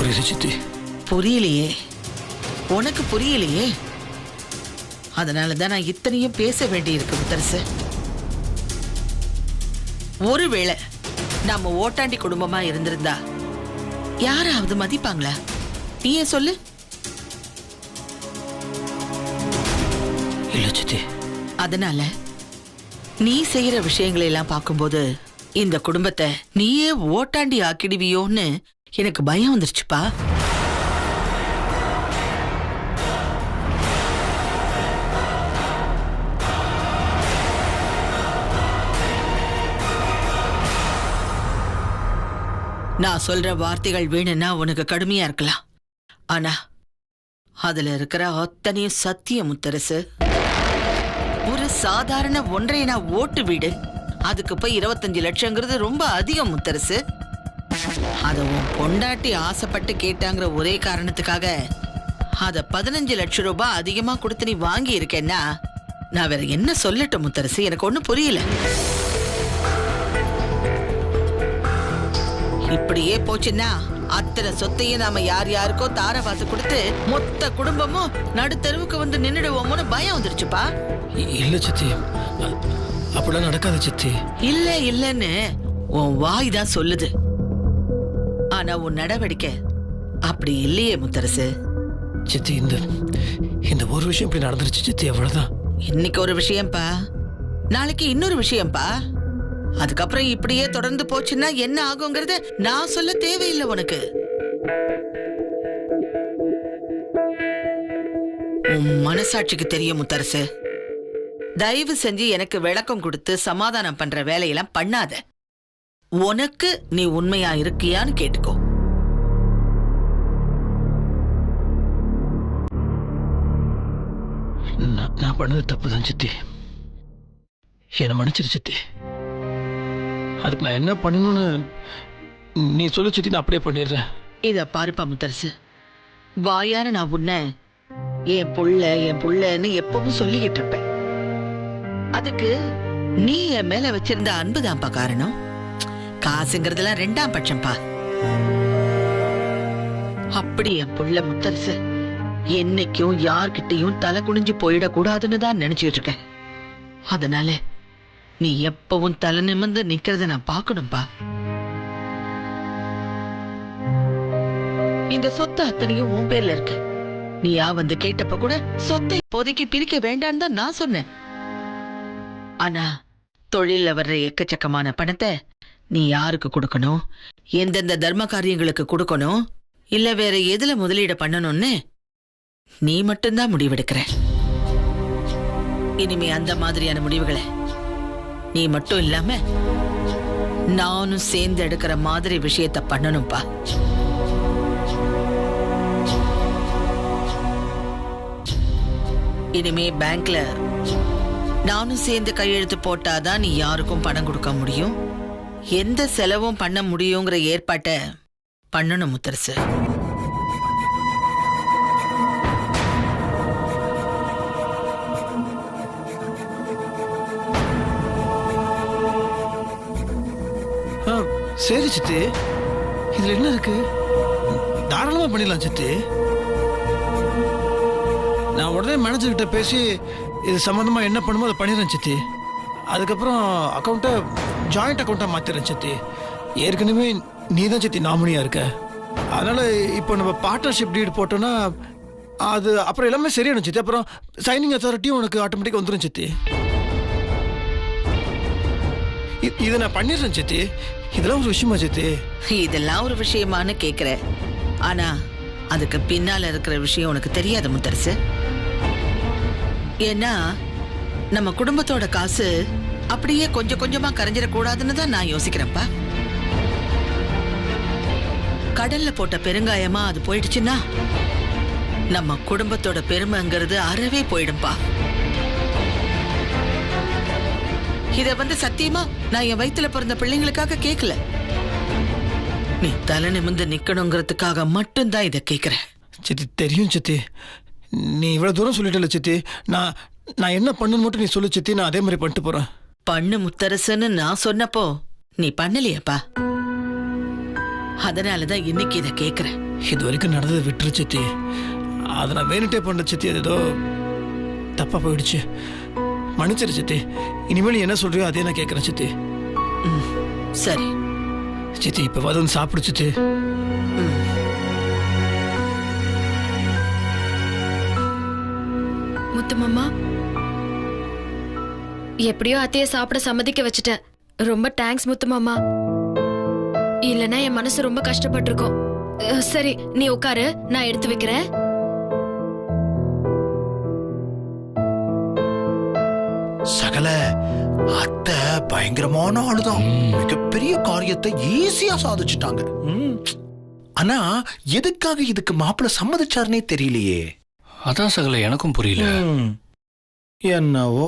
புரியுது சித்தி. புரியலையே, உனக்கு புரியலையே. அதனாலதான் நான் இத்தனையும் பேச வேண்டி இருக்கு முத்தரசு. ஒருவேளை நாம ஓட்டாண்டி குடும்பமா இருந்திருந்தா யாராவது மதிப்பாங்களா? நீயே சொல்லு. இல்ல சித்தி. அதனால நீ செய்யற விஷயங்களை எல்லாம் பார்க்கும்போது இந்த குடும்பத்தை நீயே ஓட்டாண்டி ஆக்கிடுவியோன்னு எனக்கு பயம் வந்துருச்சுப்பா. நான் சொல்ற வார்த்தைகள் வேணும்னா உனக்கு கடுமையா இருக்கலாம். ஆனா அதுல இருக்கிற அத்தனையும் சத்திய முத்தரசு. ஒரு சாதாரண ஒன்றை நான் ஓட்டு வீடு, அதுக்கு போய் 25 லட்சங்கிறது ரொம்ப அதிகம் முத்தரசு. அத உன் பொண்டாட்டி ஆசைப்பட்டு கேட்டாங்கிற ஒரே காரணத்துக்காக அத 15 லட்சம் ரூபாய் அதிகமா கொடுத்து நீ வாங்கி இருக்கேன்னா நான் வேற என்ன சொல்லட்டும் முத்தரசு? எனக்கு ஒண்ணும் புரியல. இப்படியே போச்சுன்னா அத்தனை சொத்தையும் நாம யார் யாருக்கோ தார பார்த்து கொடுத்து மொத்த குடும்பமும் நடுத்தருவுக்கு வந்து நின்னுடுவோமோன்னு பயம் வந்துருச்சுப்பா. இல்ல சித்தி, அப்படிலாம் நடக்காது சித்தி. இல்ல இல்லன்னு உன் வாய் தான் சொல்லுது. ஆனா உன் நடவடிக்கை அப்படி இல்லையே முத்தரசு. சித்தி, இந்த ஒரு விஷயம் இப்படி நடந்துருச்சு சித்தி, அவ்வளவுதான். இன்னைக்கு ஒரு விஷயம்ப்பா, நாளைக்கு இன்னொரு விஷயம்ப்பா. அதுக்கப்புறம் இப்படியே தொடர்ந்து போச்சுன்னா என்ன ஆகுங்கிறத நான் சொல்ல தேவையில்லை உனக்கு. உன் மனசாட்சிக்கு தெரியும் முத்தரசு. தயவு செஞ்சு எனக்கு விளக்கம் கொடுத்து சமாதானம் பண்ற வேலையெல்லாம் பண்ணாத. உனக்கு நீ உண்மையா இருக்கியான்னு கேட்டுக்கோ. நான் பண்ணது தப்புதான் சித்தி, என்ன மன்னிச்சிரு சித்தி. அதுக்கு நான் என்ன பண்ணணும்னு நீ சொல்லு சித்தி, நான் அப்படியே பண்ணிடுறேன். இத பாருப்பா முத்தரசு, வாயார நான் உன்ன என் புள்ளன்னு எப்பவும் சொல்லிக்கிட்டு இருப்பேன். அதுக்கு நீ என் மேல வச்சிருந்த அன்புதான்ப்பா காரணம். காசுங்கிறதுலாம் 2ஆம் பட்சம்பா. அப்படி என் புள்ள முத்தரசு என்னைக்கும் யார்கிட்டையும் தலை குனிஞ்சு போயிடக்கூடாதுன்னு தான் நினைச்சிட்டு இருக்கேன். அதனால நீ எப்பவும் தலை நிமிர்ந்து நிக்கிறத நான் பார்க்கணும்பா. இந்த சொத்து அத்தனையும் உன் பேர்ல இருக்கு. நீயா வந்து கேட்டப்ப கூட சொத்தை இப்போதைக்கு பிரிக்க வேண்டான்னு தான் நான் சொன்னேன். ஆனா தொழில வர்ற எக்கச்சக்கமான பணத்தை நீ யாருக்கு கொடுக்கணும், எந்தெந்த தர்ம காரியங்களுக்கு கொடுக்கணும், இல்ல வேற எதுல முதலீடு பண்ணணும்னு நீ மட்டும்தான் முடிவெடுக்கிற. இனிமே அந்த மாதிரியான முடிவுகளை நீ மட்டும் இல்லாம நானும் சேர்ந்து எடுக்கிற மாதிரி விஷயத்த பண்ணணும்பா. இனிமே பேங்க்ல நானும் சேர்ந்து கையெழுத்து போட்டாதான் நீ யாருக்கும் பணம் கொடுக்க முடியும், எந்த செலவும் பண்ண முடியுங்கிற ஏற்பாட்டை பண்ணணும் முத்தரசு. சரி சித்தி, இதுல என்ன இருக்கு? தாராளமா பண்ணிடலாம் சித்தி. நான் உடனே மேனேஜர் கிட்ட பேசி இது சம்பந்தமா என்ன பண்ணுமோ அதை பண்ணிடுறேன் சித்தி. அதுக்கப்புறம் அக்கௌண்ட்டை ஜாயிண்ட் அக்கௌண்ட்டா மாத்திடுறேன் சித்தி. ஏற்கனவே நீ தான் சித்தி நாமினியா இருக்க. அதனால இப்போ நம்ம பார்ட்னர்ஷிப் டீட் போட்டோம்னா அது அப்புறம் எல்லாமே சரியானும் சித்தி. அப்புறம் சைனிங் அத்தாரிட்டியும் உனக்கு ஆட்டோமேட்டிக்காக வந்துடும் சித்தி. இதை நான் பண்ணிடுறேன் சித்தி. இதெல்லாம் ஒரு விஷயமா சித்தி? இதெல்லாம் ஒரு விஷயமானு கேக்குற. ஆனா அதுக்கு பின்னால இருக்கிற விஷயம் உனக்கு தெரியாது முத்தரசு. ஏன்னா நம்ம குடும்பத்தோட காசு அப்படியே கொஞ்சம் கொஞ்சமா கரைஞ்சிடக்கூடாதுன்னு தான் நான் யோசிக்கிறேன்ப்பா. கடல்ல போட்ட பெருங்காயமா அது போயிடுச்சுன்னா நம்ம குடும்பத்தோட பெருமைங்கிறது அறவே போயிடும்பா. இத வந்து சத்தியமா நான் என் வயித்துல பிறந்த பிள்ளைங்களுக்காக கேட்கல. நீ தலை நிமிர்ந்து நிக்கணுங்கிறதுக்காக மட்டும்தான் இதை கேட்கிற. சித்தி தெரியும் சித்தி, நீ இவ்வளவு தூரம் சொல்லிட்டல சித்தி. நான் என்ன பண்ணணும் மட்டும் நீ சொல்லு சித்தி, நான் அதே மாதிரி பண்ணிட்டு போறேன். பண்ணு முத்தரசுன்னு நான் சொன்னப்போ நீ பண்ணலையப்பா. அதனாலதான் இன்னைக்கு இதை கேக்குறேன். இது வரைக்கும் நடந்ததை விட்டுரு சித்தி. அதை நான் வேணுட்டே பண்ண சித்தி. அது ஏதோ தப்பா போயிடுச்சு. மன்னிச்சிரு சித்தி. இனிமேல் நீ என்ன சொல்றியோ அதே நான் கேட்கறேன் சித்தி. சரி சித்தி, இப்ப வந்து சாப்பிடு சித்தி. முத்து மாமா, எப்படியோ அத்தைய சாப்பிட சம்மதிக்க வச்சுட்டேன். ரொம்ப தேங்க்ஸ் முத்து மாமா. இல்லனா என் மனசு ரொம்ப கஷ்டப்பட்டிருக்கும். சரி, நீ உட்காரு, நான் எடுத்து வைக்கிறேன். சகல அத்தை பயங்கரமான ஆளுதான். மிகப்பெரிய காரியத்தை ஈஸியா சாதிச்சுட்டாங்க. ஆனா எதுக்காக இதுக்கு மாப்பிள்ள சம்மதிச்சாருன்னே தெரியலையே. அதான் சகல எனக்கும் புரியல. என்னவோ.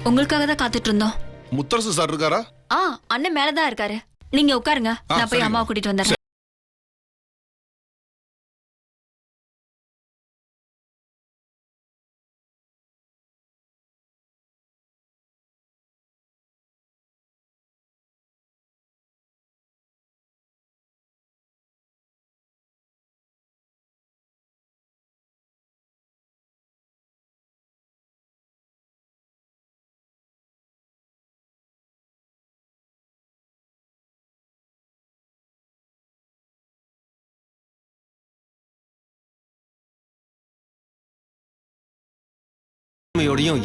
உங்களுக்காக தான் காத்துட்டு இருந்தோம். முத்தரசு சார் இருக்காரா? அண்ணன் மேலதான் இருக்காரு. நீங்க உட்காருங்க, நான் போய் அம்மாவை கூட்டிட்டு வந்துடுறேன்.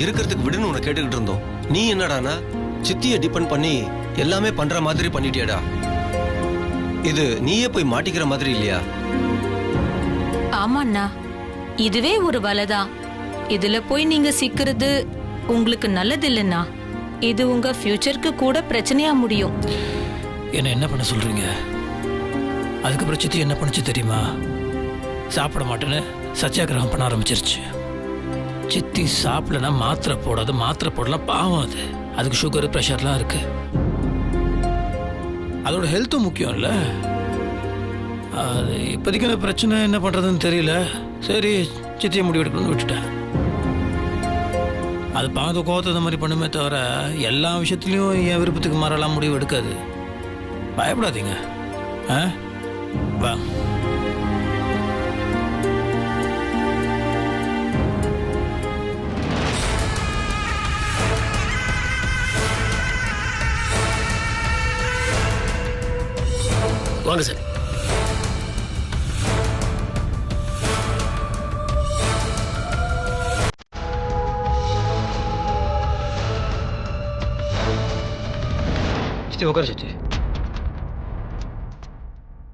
இருக்கிறதுக்கு விடுன்னு உன்னை கேட்டுக்கிட்டு இருந்தோம். நீ என்னடானா சித்திய டிபெண்ட் பண்ணி எல்லாமே பண்ற மாதிரி பண்ணிட்டியடா. இது நீயே போய் மாட்டிக்கிற மாதிரி இல்லையா? ஆமாண்ணா, இதுவே ஒரு வலைதான். இதுல போய் நீங்க சிக்கிறது உங்களுக்கு நல்லது இல்லைன்னா இது உங்க ஃபியூச்சருக்கு கூட பிரச்சனையா முடியும். என்ன பண்ண சொல்றீங்க? அதுக்கப்புறம் சித்தி என்ன பண்ணுச்சு தெரியுமா? சாப்பிட மாட்டேன்னு சத்தியாகிரகம் பண்ண ஆரம்பிச்சிருச்சு. சித்தி சாப்பிடலன்னா மாத்திரை போடாது, மாத்திரை போடலாம் பாவம். அதுக்கு சுகர் ப்ரெஷர்லாம் இருக்கு. அதோட ஹெல்த்தும் முக்கியம் இல்லை. அது இப்போதைக்கு அந்த பிரச்சனை என்ன பண்ணுறதுன்னு தெரியல. சரி, சித்தியை முடிவு எடுக்கணும்னு விட்டுட்டேன். அது பாவத்தை கோவத்தை இந்த மாதிரி பண்ணுமே தவிர எல்லா விஷயத்துலையும் என் விருப்பத்துக்கு மாறலாம் முடிவு எடுக்காது. பயப்படாதீங்க. வா. வாங்க சார். சித்தி உட்கார. சித்தி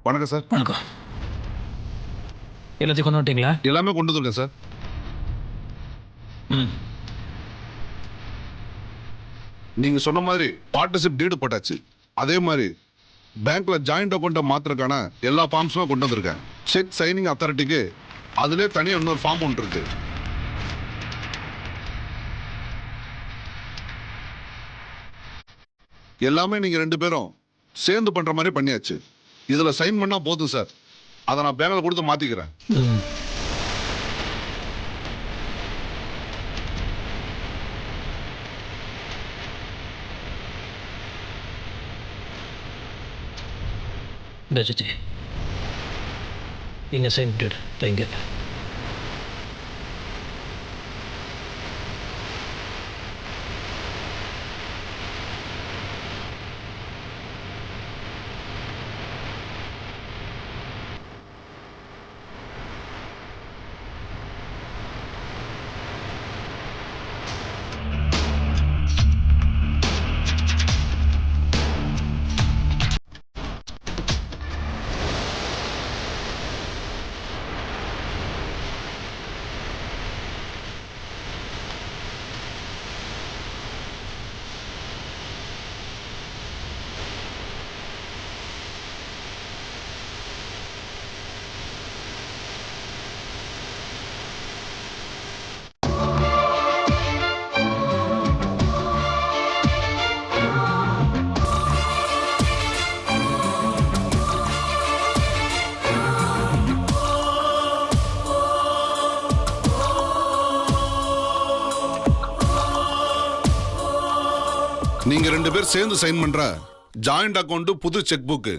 வணக்கம் சார். வணக்கம். எல்லாத்தையும் கொண்டு வந்துட்டீங்களா? எல்லாமே கொண்டு வந்துருக்கேன் சார். நீங்க சொன்ன மாதிரி பார்ட்னர்ஷிப் டீடு போட்டாச்சு. அதே மாதிரி பேங்க்ல ஜாயிண்ட் அக்கௌண்ட்டை மாத்திரக்கான எல்லா ஃபார்ம்ஸுமே கொண்டு வந்திருக்கேன். செக் சைனிங் அத்தாரிட்டிக்கு அதுலேயே தனியாக இன்னொரு ஃபார்ம் ஒன்று இருக்கு. எல்லாமே நீங்க 2 பேரும் சேர்ந்து பண்ற மாதிரி பண்ணியாச்சு. இதுல சைன் பண்ணா போதும் சார். அதை நான் பேங்க்ல கொடுத்து மாத்திக்கிறேன். சித்தி இங்கே சைன் பண்ணிடு. தேங்க. 2 பேர் சேர்ந்து சைன் பண்ற ஜாயிண்ட் அக்கௌண்ட் புது செக் புக்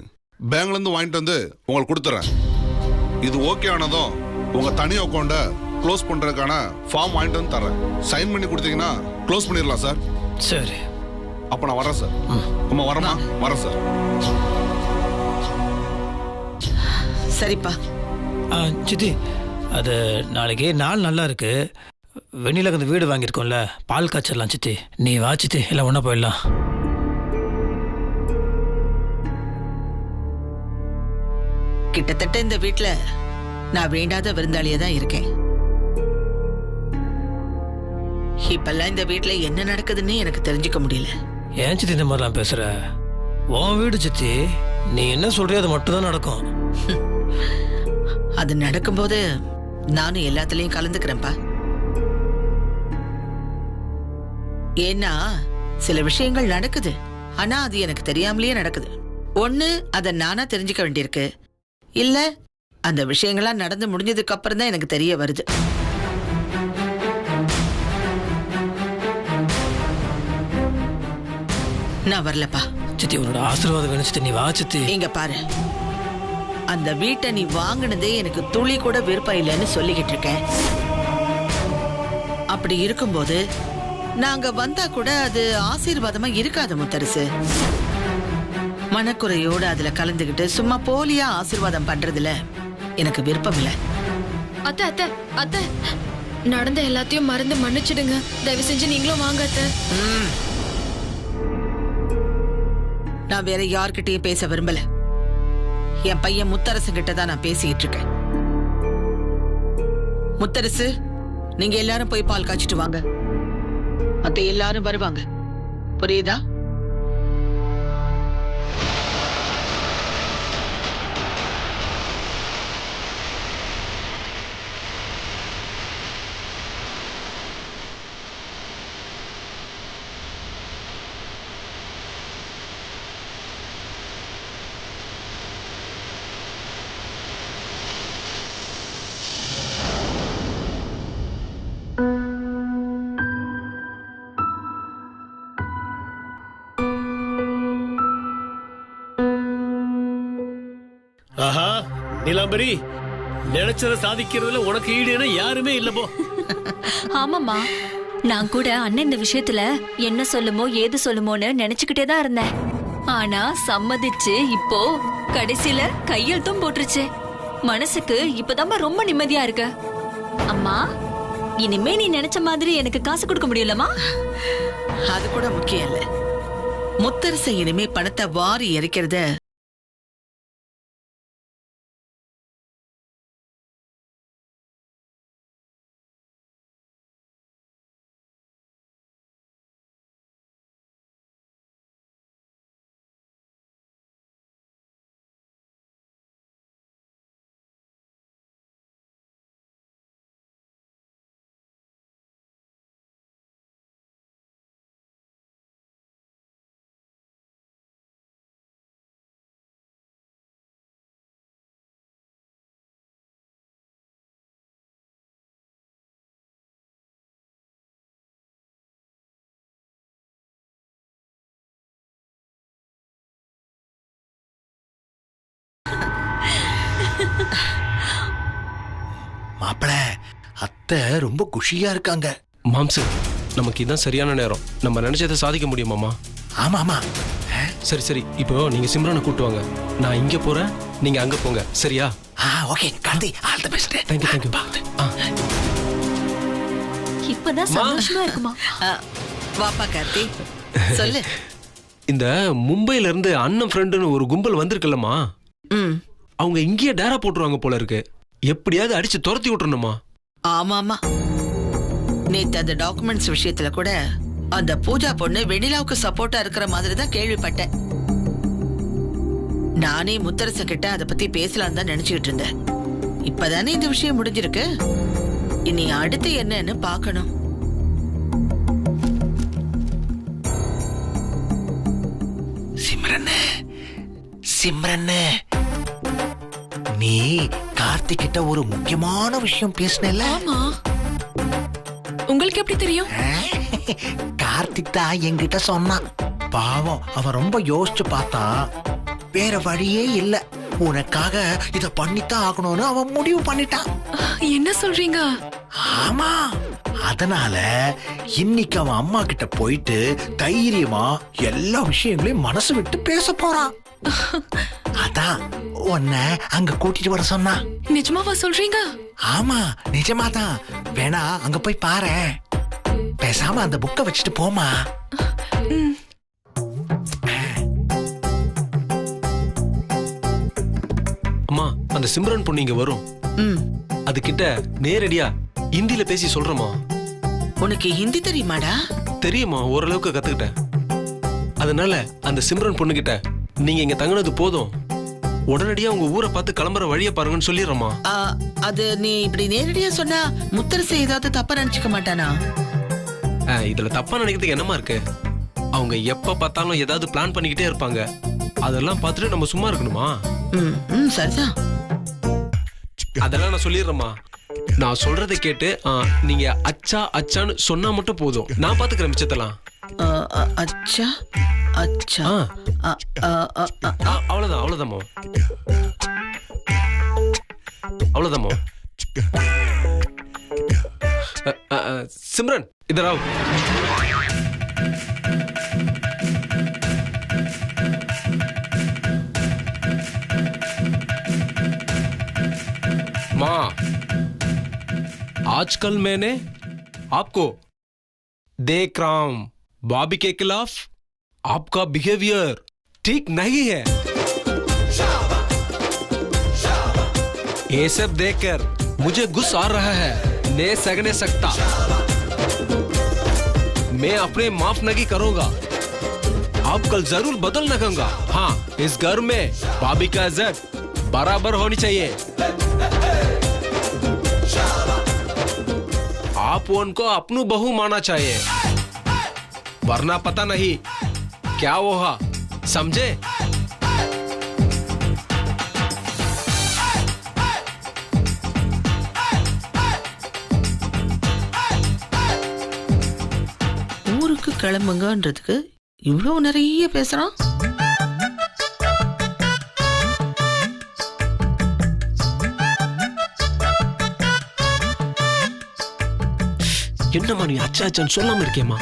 பேங்க்ல இருந்து வாங்கிட்டு வந்து உங்களுக்கு கொடுத்துறேன். இது ஓகே ஆனதும் உங்க தனி அக்கௌண்ட க்ளோஸ் பண்றதுக்கான ஃபார்ம் வாங்கிட்டு வந்து தரேன். சைன் பண்ணி கொடுத்தீங்கன்னா க்ளோஸ் பண்ணிடலாம் சார். சரி, அப்ப நான் வரேன் சார். அம்மா வரமா? வரேன் சார். சரிப்பா. சித்தி, அது நாளைக்கு நாள் நல்லா இருக்கு. வெண்ணில அந்த வீடு வாங்கியிருக்கோம்ல, பால் காய்ச்சிடலாம் சித்தி. நீ வா சித்தி, எல்லாம் ஒன்றா போயிடலாம். கிட்டத்தட்ட இந்த வீட்டுல நான் வேண்டாத விருந்தாளியா தான் இருக்கேன். இப்பெல்லாம் இந்த வீட்டுல என்ன நடக்குதுன்னு எனக்கு தெரிஞ்சுக்க முடியல. ஏன் சித்தி இந்த மாதிரிலாம் பேசுற? உன் வீடு சித்தி, நீ என்ன சொல்றியோ அது மட்டும் தான் நடக்கும். அது நடக்கும்போது நானும் எல்லாத்துலயும் கலந்துக்கிறேன்ப்பா. ஏன்னா சில விஷயங்கள் நடக்குது, ஆனா அது எனக்கு தெரியாமலேயே நடக்குது. ஒண்ணு அதை நானா தெரிஞ்சுக்க வேண்டியிருக்கு, இல்ல அந்த விஷயங்கள்லாம் நடந்து முடிஞ்சதுக்கு அப்புறம் தான் எனக்கு தெரிய வருது. நான் வரலப்பா. சித்தி, உன்னோட ஆசீர்வாதம் வேணும் சித்தி, நீ வா சித்தி. இங்க பாரு, அந்த வீட்டை நீ வாங்கினதே எனக்கு துளி கூட விருப்பம் இல்லைன்னு சொல்லிக்கிட்டு இருக்கேன். அப்படி இருக்கும்போது நாங்க வந்தா கூட அது ஆசீர்வாதமா இருக்காது முத்தரசு. மனக்குறையோடு அதுல கலந்துகிட்டு சும்மா போலியா ஆசீர்வாதம் பண்றதுல எனக்கு விருப்பம் இல்ல. அத்தை அத்தை அத்தை, நடந்த எல்லாத்தையும் மறந்து மன்னிச்சிடுங்க. தயவு செஞ்சு நீங்களும் வாங்க அத்தை. நான் வேற யார்கிட்டயும் பேச விரும்பல. என் பையன் முத்தரசு கிட்ட தான் நான் பேசிட்டு இருக்கேன். முத்தரசு, நீங்க எல்லாரும் போய் பால் காய்ச்சிட்டு வாங்க. மத்த எல்லாரும் வருவாங்க, புரியுதா? ஆஹா நீலாம்பரி, நினைச்சதை சாதிக்கிறதுல உனக்கு ஈடுனா யாருமே இல்ல போ. ஆமாமா, நான் கூட அண்ணன் இந்த விஷயத்துல என்ன சொல்லுமோ ஏது சொல்லுமோன்னு நினைச்சுக்கிட்டே தான் இருந்தேன். ஆனா சம்மதிச்சு இப்போ கடைசியில கையெழுத்தும் போட்டுருச்சு. மனசுக்கு இப்பதான் ரொம்ப நிம்மதியா இருக்கு. அம்மா, இனிமே நீ நினைச்ச மாதிரி எனக்கு காசு கொடுக்க முடியலமா? அது கூட முக்கியம் இல்ல. முத்தரசு இனிமே பணத்தை வாரி எரிக்கிறத மாப்பிள, அத்தை ரொம்ப குஷியா இருக்காங்க. மாம்சு, நமக்கு இதான் சரியான நேரம். நம்ம நினைச்சதை சாதிக்க முடியுமாமா? ஆமா ஆமா. சரி சரி, இப்போ நீங்க சிம்ரனை கூட்டு வாங்க. நான் இங்க போறேன், நீங்க அங்க போங்க, சரியா? Okay Karthi, all the best. Thank you thank you. இப்பதான் சந்தோஷமா இருக்குமா? வாப்பா கார்த்தி, சொல்லு. இந்த மும்பைல இருந்து அண்ணன் ஃப்ரெண்டுன்னு ஒரு கும்பல் வந்திருக்குல்லம்மா, அவங்க இங்கேயே டேரா போட்டுருவாங்க போல இருக்கு. எப்படியாவது அடிச்சு துரத்தி விட்டுறணுமா? ஆமாமா, நேத்து அந்த டாக்குமெண்ட்ஸ் விஷயத்துல கூட அந்த பூஜா பொண்ணு வெண்ணிலாவுக்கு சப்போர்ட்டா இருக்கிற மாதிரி தான் கேள்விப்பட்டேன். நானே முத்தரச கிட்ட அதை பத்தி பேசலாம் தான் நினைச்சுக்கிட்டு இருந்தேன். இப்பதானே இந்த விஷயம் முடிஞ்சிருக்கு. இனி அடுத்து என்னன்னு பாக்கணும். சிம்ரன், நீ கார்த்திக் கிட்ட ஒரு முக்கியமான விஷயம் பேசினல. ஆமா, உங்களுக்கு எப்படி தெரியும்? கார்த்திக் தான் என்கிட்ட சொன்னான். பாவம் அவன் ரொம்ப யோசிச்சு பார்த்தான். வேற வழியே இல்ல, உனக்காக இத பண்ணித்தான் ஆகணும்னு அவன் முடிவு பண்ணிட்டான். என்ன சொல்றீங்க? ஆமா, அதனால இன்னைக்கு அவன் அம்மா கிட்ட போயிட்டு தைரியமா எல்லா விஷயங்களையும் மனசு விட்டு பேச போறான். அதான் உன்னை அங்க கூட்டிட்டு வர சொன்னா. நிஜமாவா சொல்றீங்க? ஆமா, நிஜமாதான். வேணா அங்க போய் பாரு. பேசாம அந்த புக்கை வச்சுட்டு போமா. அம்மா, அந்த சிம்ரன் பொண்ணு இங்க வரும். அது கிட்ட நேரடியா ஹிந்தில பேசி சொல்றமா. உனக்கு ஹிந்தி தெரியுமாடா? தெரியுமா, ஓரளவுக்கு கத்துக்கிட்டேன். அதனால அந்த சிம்ரன் பொண்ணு கிட்ட நீங்க இங்க தங்கினது போதும், உடனடியா உங்க ஊரை பார்த்து கிளம்புற வழியை பாருங்கன்னு சொல்லிடுறோமா. அது நீ இப்படி நேரடியா சொன்னா முத்தரசை ஏதாவது தப்பா நினைச்சுக்க மாட்டானா? இதுல தப்பா நினைக்கிறதுக்கு என்னமா இருக்கு? அவங்க எப்ப பார்த்தாலும் ஏதாவது பிளான் பண்ணிக்கிட்டே இருப்பாங்க. அதெல்லாம் பார்த்துட்டு நம்ம சும்மா இருக்கணுமா? சரிதான். அதெல்லாம் நான் சொல்லிடுறேம்மா. நான் சொல்றதை கேட்டு நீங்க அச்சா அச்சான்னு சொன்னா மட்டும் போதும், நான் பாத்துக்கிறேன் மிச்சத்தெல்லாம். அச்சா அச்சா அவ்வளவுதான், அவ்வளவுதாமோ, அவ்வளவுதாமோ. சிம்ரன் इधर आओ. माँ, आजकल मैंने आपको देख रहा हूं, बॉबी के खिलाफ आपका बिहेवियर ठीक नहीं है. ये सब देखकर मुझे गुस्सा आ रहा है, नहीं सह सकता. मैं अपने माफ नहीं करूंगा. आप कल जरूर बदल लगूंगा. हाँ, इस घर में भाभी का इज्जत बराबर होनी चाहिए. आप उनको अपनी बहू माना चाहिए, वरना पता नहीं क्या होगा, समझे? ஊருக்கு கிளம்புங்கன்றதுக்கு இவ்வளவு நிறைய பேசுறான். என்னம்மா நீ அச்சா அச்சான்னு சொல்லாம இருக்கேம்மா?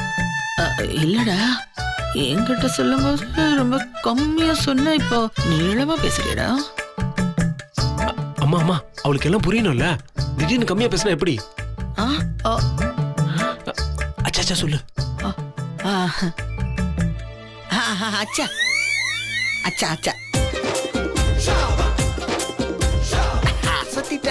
இல்லடா, என்கிட்ட சொல்லும் போது ரொம்ப கம்மியா சொன்ன, இப்போ நீளமா பேசுறியடா. அம்மா அம்மா, அவளுக்கு எல்லாம் புரியணும்ல, திடீர்னு கம்மியா பேசினா எப்படி? அச்சா அச்சா சொல்லு. அச்சா அச்சா அச்சா சுத்திட்ட.